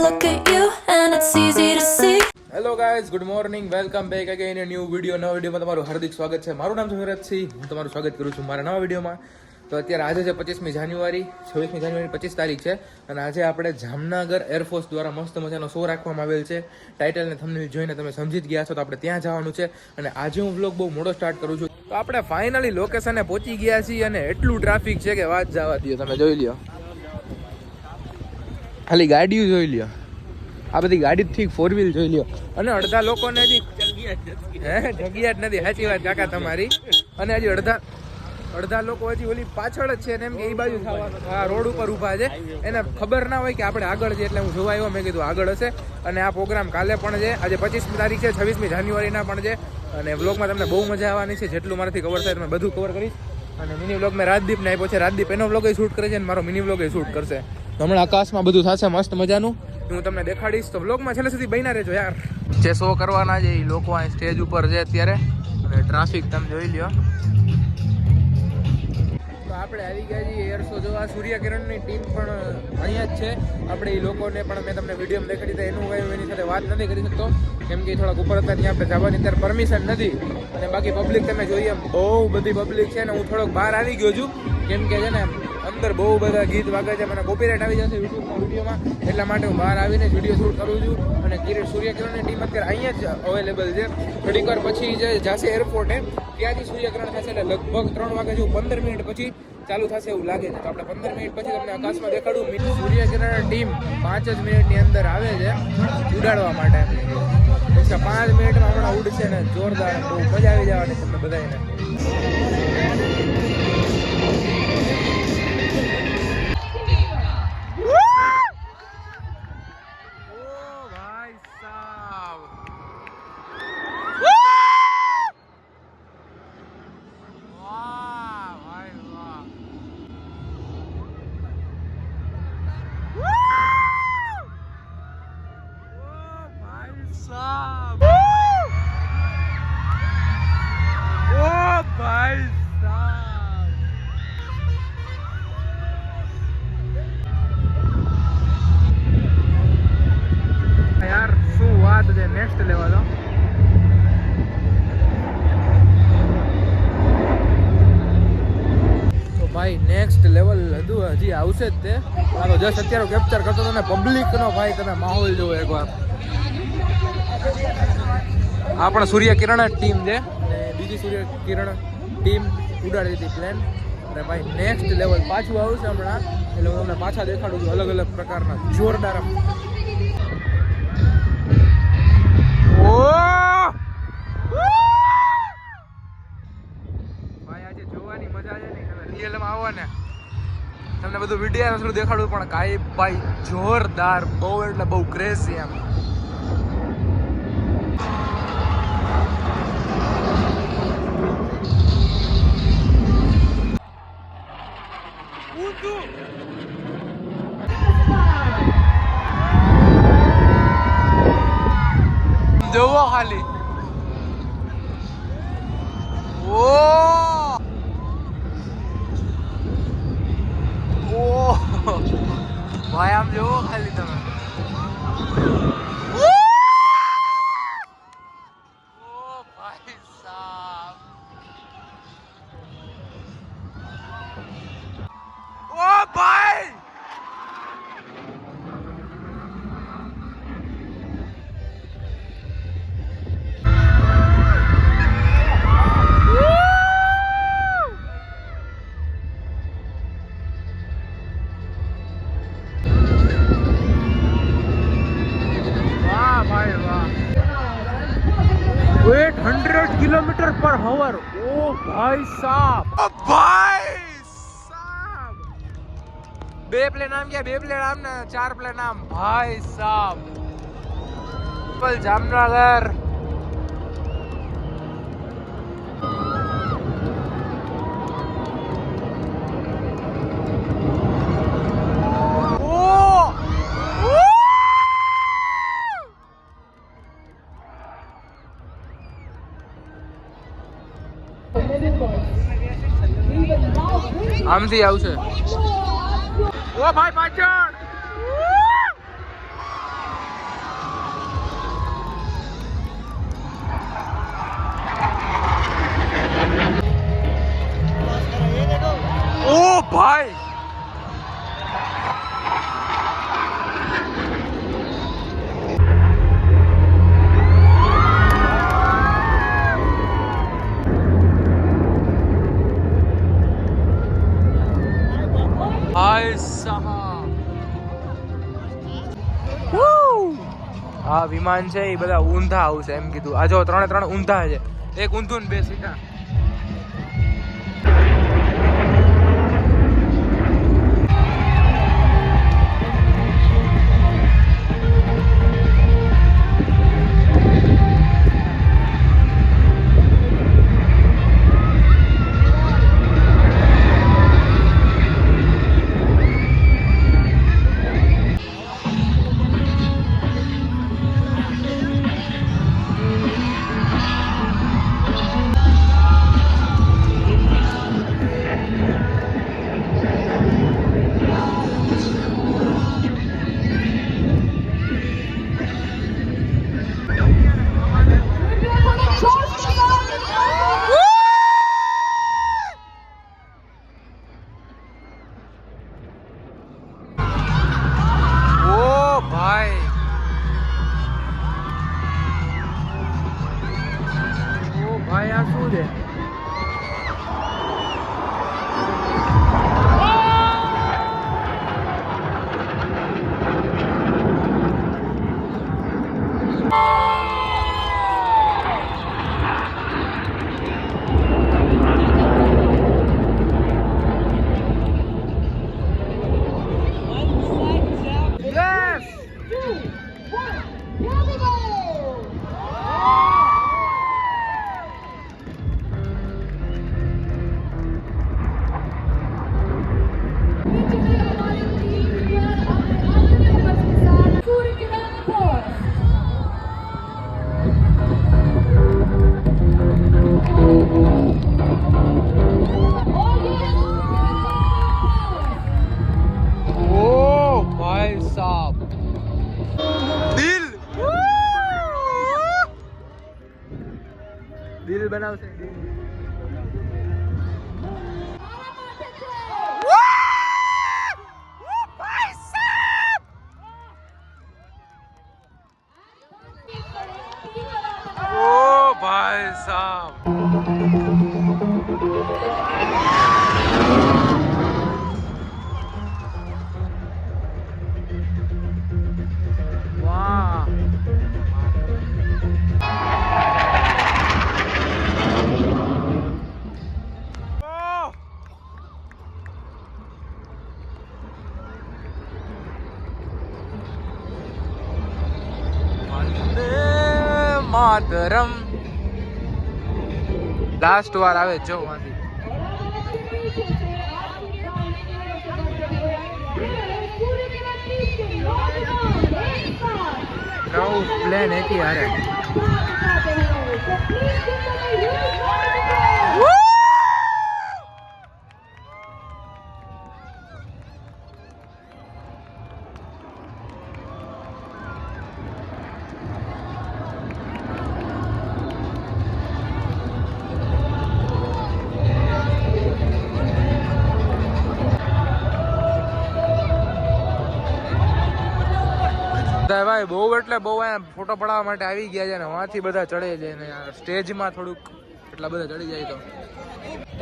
look at you and it's easy to see. Hello guys, good morning, welcome back again in new video. નવા વિડીયોમાં તમારું હાર્દિક સ્વાગત છે. મારું નામ છે વિરાજસિંહ. હું તમારું સ્વાગત કરું છું મારા નવા વિડીયોમાં. તો અત્યારે આજે છે 25મી જાન્યુઆરી, 26મી જાન્યુઆરી 25 તારીખ છે અને આજે આપણે જામનગર એરફોર્સ દ્વારા મસ્ત મજાનો શો રાખવામાં આવેલ છે. ટાઇટલ ને થંબનેલ જોઈને તમે સમજી જ ગયા છો. તો આપણે ત્યાં જવાનું છે અને આજે હું વ્લોગ બહુ મોડો સ્ટાર્ટ કરું છું. તો આપણે ફાઇનલી લોકેશને પહોંચી ગયા છીએ અને એટલું ટ્રાફિક છે કે વાત જવા દો. તમે જોઈ લ્યો, ખાલી ગાડીઓ જોઈ લ્યો, આ બધી ગાડી ઠીક 4 વ્હીલ જોઈ લ્યો. અને અડધા લોકોને હજી જગ્યા જ નથી. સાચી વાત કાકા તમારી. અને હજી અડધા લોકો હજી ઓલી પાછળ જ છે ને, એમ કે એ બાજુ આ રોડ ઉપર ઊભા છે. એને ખબર ના હોય કે આપણે આગળ છે, એટલે હું જોવા આવ્યો. મેં કીધું આગળ હશે. અને આ પ્રોગ્રામ કાલે પણ છે. આજે 25મી તારીખ છે, 26મી જાન્યુઆરીના પણ છે. અને વ્લોગમાં તમને બહુ મજા આવવાની છે. જેટલું મારાથી કવર થાય તમે બધું કવર કરીશ. અને મિની વ્લોગ મેં રાજદીપને આપ્યો છે. રાજદીપ એનો વ્લોગ શૂટ કરે છે અને મારો મિની વ્લોગ શૂટ કરશે. હમણાં આકાશમાં બધું થશે મસ્ત મજાનું, હું તમને દેખાડીશ. તો વ્લોગમાં છેલ્લે સુધી બન્યા રહેજો યાર. જે શો કરવાના છે એ લોકો અહીં સ્ટેજ ઉપર છે અત્યારે. અને ટ્રાફિક તમે જોઈ લ્યો. તો આપણે આવી ગયા છીએ એર શો જોવા. સૂર્યકિરણની ટીમ પણ અહીંયા જ છે. આપણે એ લોકોને પણ મેં તમને વિડીયોમાં દેખાડી હતા. એનું કંઈ એની સાથે વાત નથી કરી શકતો, કેમ કે થોડાક ઉપર હતા. ત્યાં આપણે જવાની અત્યારે પરમિશન નથી. અને બાકી પબ્લિક તમે જોઈએ બહુ બધી પબ્લિક છે. ને હું થોડોક બહાર આવી ગયો છું, કેમ કે છે ને અંદર બહુ બધા ગીત વાગે છે. મને કોપીરાઇટ આવી જશે યુટ્યુબના વિડીયોમાં, એટલા માટે હું બહાર આવીને વિડીયો શૂટ કરું છું. અને સૂર્યકિરણની ટીમ અત્યારે અહીંયા જ અવેલેબલ છે. થોડીક વાર પછી જે જશે એરપોર્ટે, ત્યાંથી સૂર્યકિરણ થશે. એટલે લગભગ 3 વાગે જેવું 15 મિનિટ પછી ચાલુ થશે એવું લાગે છે. તો આપણે 15 મિનિટ પછી તમને આકાશમાં દેખાડું. સૂર્યકિરણ ટીમ 5 જ મિનિટની અંદર આવે છે ઉડાડવા માટે. 5 મિનિટમાં હમણાં ઉડશે ને જોરદાર, બહુ મજા આવી જવાની તમને બધાને. Next level. તો ભાઈ નેક્સ્ટ લેવલ હજી આવશે જ તે. આ તો જસ્ટ અત્યારે કેપ્ચર કરતો હતો ને પબ્લિકનો. ભાઈ તમે માહોલ જોવો એકવાર. આ પણ સૂર્યકિરણ ટીમ છે અને બીજી સૂર્યકિરણ ટીમ ઉડાડી હતી પ્લેન. અને ભાઈ નેક્સ્ટ લેવલ પાછું આવશે હમણાં, એટલે હું તમને પાછા દેખાડું છું અલગ અલગ પ્રકારના જોરદાર. ભાઈ આજે જોવાની મજા છે ને, તમે રિયલમાં આવો ને તમને બધું વિડીયો થોડું દેખાડું. પણ કાંઈ ભાઈ જોરદાર, બહુ એટલે બહુ ક્રેઝી એમ. જોવો ખાલી. ઓ ભાઈ આમ જોવો ખાલી તમે. ઓ ભાઈ સાહેબ, ઓ ભાઈ વાહ. 800 કિલોમીટર પર હવર. ઓ ભાઈ સાહેબ, ઓ ભાઈ સાહેબ. 2 પ્લેન આમ ગયા, 2 પ્લેન આમ ને 4 પ્લેન આમ. ભાઈ સાહેબ, જામનગર. આમથી આવશે. ઓ ભાઈ પાછળ આ વિમાન છે એ બધા ઊંધા આવશે એમ કીધું. આ જો 3 ઊંધા છે, એક ઊંધું ને 2 સીધા. ભાઈ આ શું છે? દિલ બનાવશે દિલ. ઓ ભાઈ સાહબ, વાહ. માતરમ લાસ્ટ વાર આવે જો વાંધી. નવું પ્લેન એકી હારે. ભાઈ બહુ એટલે બહુ ફોટો પડાવવા માટે આવી ગયા છે ને વાંથી બધા ચડે છે ને સ્ટેજમાં થોડુંક એટલા બધા ચડી જાય તો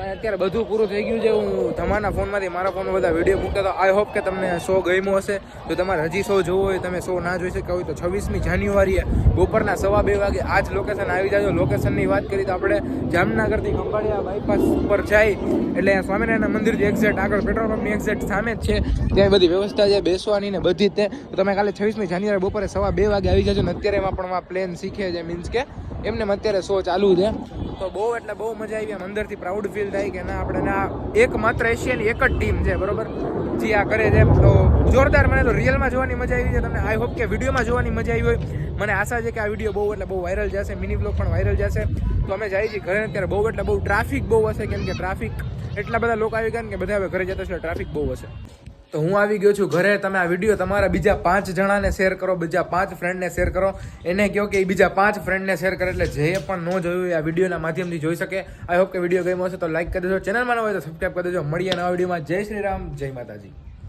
અત્યારે બધું પૂરું થઈ ગયું છે. હું તમારા ફોનમાંથી મારા ફોનમાં બધા વિડીયો મૂકતા તો આઈ હોપ કે તમને શો ગમ્યો હશે. જો તમારે હજી શો જોવો હોય, તમે શો ના જોઈ શક્યા હોય તો 26મી જાન્યુઆરીએ બપોરના 2:15 વાગે આ જ લોકેશન આવી જાજો. લોકેશનની વાત કરી તો આપણે જામનગરથી ખંભાળિયા બાયપાસ ઉપર જાય એટલે સ્વામિનારાયણ મંદિરથી એક્ઝેક્ટ આગળ પેટ્રોલ પંપની એક્ઝેક્ટ સામે જ છે. ત્યાં બધી વ્યવસ્થા છે બેસવાની ને બધી જ. તો તમે કાલે 26મી જાન્યુઆરી બપોરે 2:15 વાગે આવી જાજો. ને અત્યારે એમાં પણ પ્લેન શીખે છે, મીન્સ કે એમને અત્યારે શો ચાલુ છે. તો બહુ એટલે બહુ મજા આવી. આમ અંદરથી પ્રાઉડ ફીલ થાય કે ના આપણે ના એકમાત્ર એશિયાની એક જ ટીમ છે, બરોબર, જે આ કરે છે. તો જોરદાર. મને તો રિયલમાં જોવાની મજા આવી છે. તમને આઈ હોપ કે વિડીયોમાં જોવાની મજા આવી હોય. મને આશા છે કે આ વિડીયો બહુ એટલે બહુ વાયરલ જશે, મિની બ્લોગ પણ વાયરલ જશે. તો અમે જઈએ છીએ ઘરે. અત્યારે બહુ એટલે બહુ ટ્રાફિક બહુ હશે, કેમ કે ટ્રાફિક એટલા બધા લોકો આવી ગયા કે બધા હવે ઘરે જતા છે, ટ્રાફિક બહુ હશે. તો હું આવી ગયો છું ઘરે. તમે આ વિડીયો તમારા બીજા 5 જણાને શેર કરો, બીજા 5 ફ્રેન્ડને શેર કરો. એને કહો કે એ બીજા 5 ફ્રેન્ડને શેર કરે એટલે જે પણ ન જોયું એ આ વિડીયોના માધ્યમથી જોઈ શકે. આઈ હોપ કે વિડીયો ગમ્યો હશે તો લાઈક કરી દેજો. ચેનલમાં ન હોય તો સબસ્ક્રાઈબ કરી દેજો. મળીએ નવા વિડીયોમાં. જય શ્રી રામ, જય માતાજી.